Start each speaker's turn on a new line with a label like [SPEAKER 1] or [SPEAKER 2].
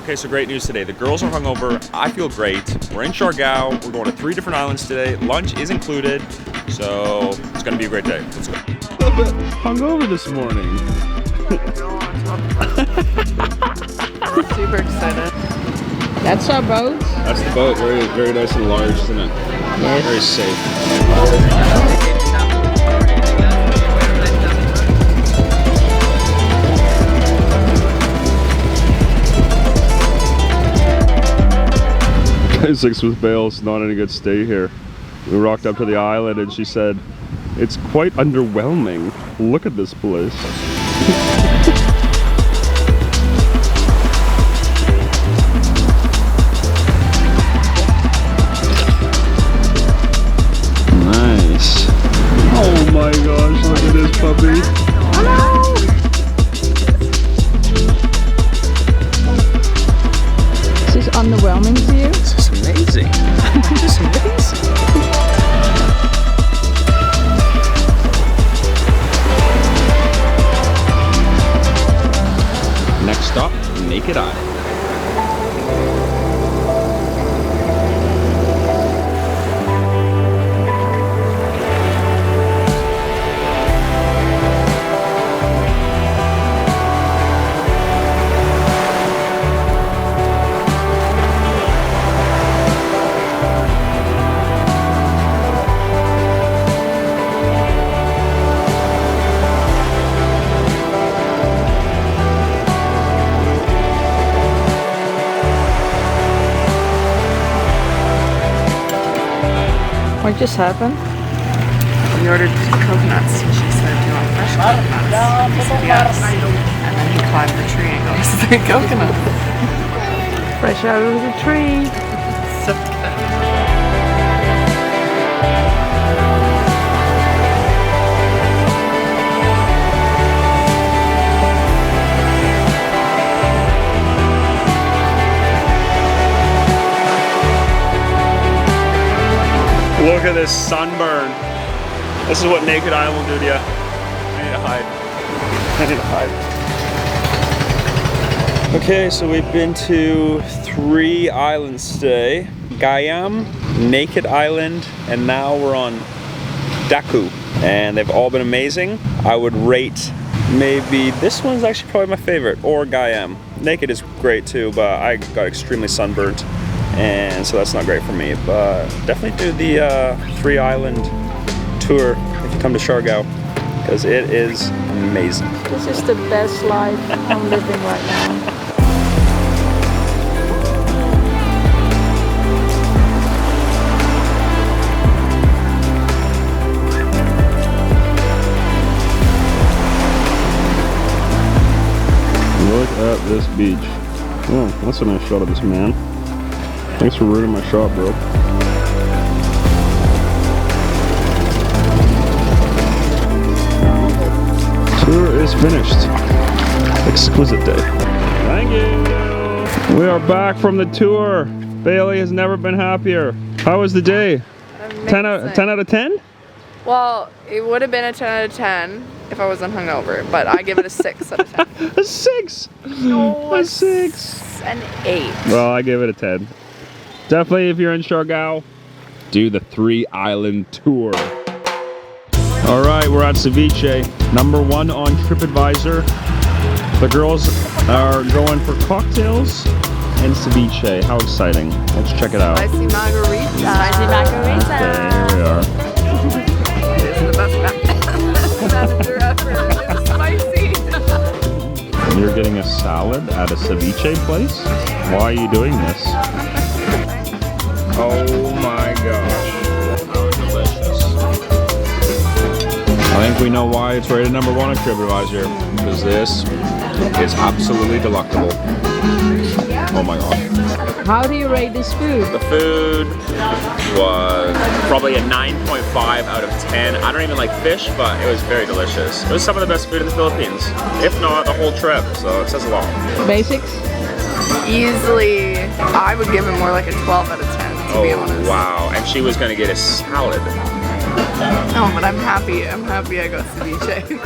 [SPEAKER 1] Okay, so great news today. The girls are hungover. I feel great. We're in Siargao. We're going to 3 different islands today. Lunch is included, so it's going to be a great day. Let's go.
[SPEAKER 2] A little bit hungover this morning.
[SPEAKER 3] Super excited.
[SPEAKER 4] That's our boat.
[SPEAKER 2] That's the boat. Very, very nice and large, isn't it?
[SPEAKER 4] Yes.
[SPEAKER 2] Very safe. Six with Bale's not in a good state here. We rocked up to the island and she said, "It's quite underwhelming. Look at this place." Nice. Oh my gosh, look at this puppy.
[SPEAKER 3] Hello!
[SPEAKER 4] Is this underwhelming to you?
[SPEAKER 1] This is amazing. This is amazing. Next stop, Naked Island.
[SPEAKER 4] What just happened?
[SPEAKER 3] We ordered coconuts. She said, "Do you want fresh coconuts?" He said, "Yes." And then he climbed the tree and goes to the coconut.
[SPEAKER 4] Fresh out of the tree.
[SPEAKER 3] So good.
[SPEAKER 1] Look at this sunburn. This is what Naked Island will do to you. I need to hide. I need to hide. Okay, so we've been to 3 islands today. Guyam, Naked Island, and now we're on Daku. And they've all been amazing. I would rate maybe this one's actually probably my favorite, or Guyam. Naked is great too, but I got extremely sunburnt, and so that's not great for me. But definitely do the 3 island tour if you come to Siargao, because it is amazing.
[SPEAKER 4] This is the best life I'm living right now.
[SPEAKER 2] Look at this beach. Oh, that's a nice shot of this man. Thanks for ruining my shot, bro. Tour is finished. Exquisite day. Thank you. We are back from the tour. Bailey has never been happier. How was the day? 10 out of 10?
[SPEAKER 3] Well, it would have been a 10 out of 10 if I wasn't hungover, but I give it a 6 out of 10.
[SPEAKER 2] A 6?
[SPEAKER 3] No,
[SPEAKER 2] A 6.
[SPEAKER 3] An 8.
[SPEAKER 2] Well, I give it a 10. Definitely, if you're in Siargao, do the 3 island tour. All right, we're at Ceviche, #1 on TripAdvisor. The girls are going for cocktails and ceviche. How exciting! Let's check it out.
[SPEAKER 3] Spicy margarita.
[SPEAKER 4] Spicy margarita.
[SPEAKER 2] Okay, here we are.
[SPEAKER 3] This is the best manager ever. It's spicy.
[SPEAKER 2] You're getting a salad at a ceviche place? Why are you doing this? Oh my gosh. How delicious. I think we know why it's rated #1 on TripAdvisor, because this is absolutely delectable. Oh my gosh.
[SPEAKER 4] How do you rate this food?
[SPEAKER 1] The food was probably a 9.5 out of 10. I don't even like fish, but it was very delicious. It was some of the best food in the Philippines, if not the whole trip, so it says a lot.
[SPEAKER 4] Basics?
[SPEAKER 3] Easily, I would give it more like a 12 out of 10, to be honest.
[SPEAKER 1] Wow, and she was gonna get a salad.
[SPEAKER 3] No, but I'm happy I got ceviche.